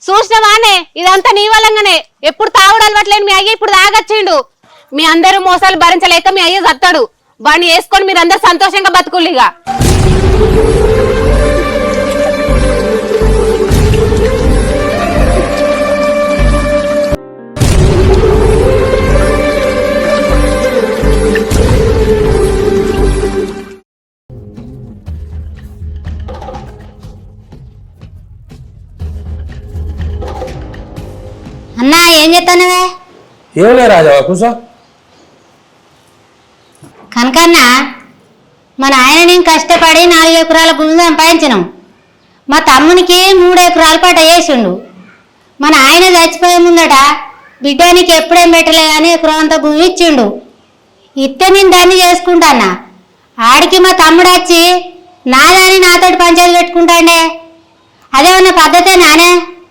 చూసినవానే ఇదంతా నీ వల్లంగానే. ఎప్పుడు తాగుడు అలవాట్లేని మీ అయ్య ఇప్పుడు తాగచ్చిండు. మీ అందరూ మోసాలు భరించలేక మీ అయ్య చస్తాడు. వాడిని వేసుకొని మీరందరూ సంతోషంగా బతుకులిగా. అన్నా ఏం చేస్తానవే? ఏం లే రాజా కూర్చో. కనకన్నా మన ఆయన నేను కష్టపడి 4 ఎకరాల భూమి సంపాదించినాం. మా తమ్మునికి 3 ఎకరాల పాట వేసిండు. మన ఆయన చచ్చిపోయే ముందట బిడ్డానికి ఎప్పుడేం పెట్టలే అని ఎకరం అంత భూమి ఇచ్చిండు. ఇస్తే నేను దాన్ని చేసుకుంటానా. ఆడికి మా తమ్ముడు వచ్చి నాదని నాతోటి పంచాయతీ పెట్టుకుంటాండే. అదేమన్నా పద్ధతే నానే?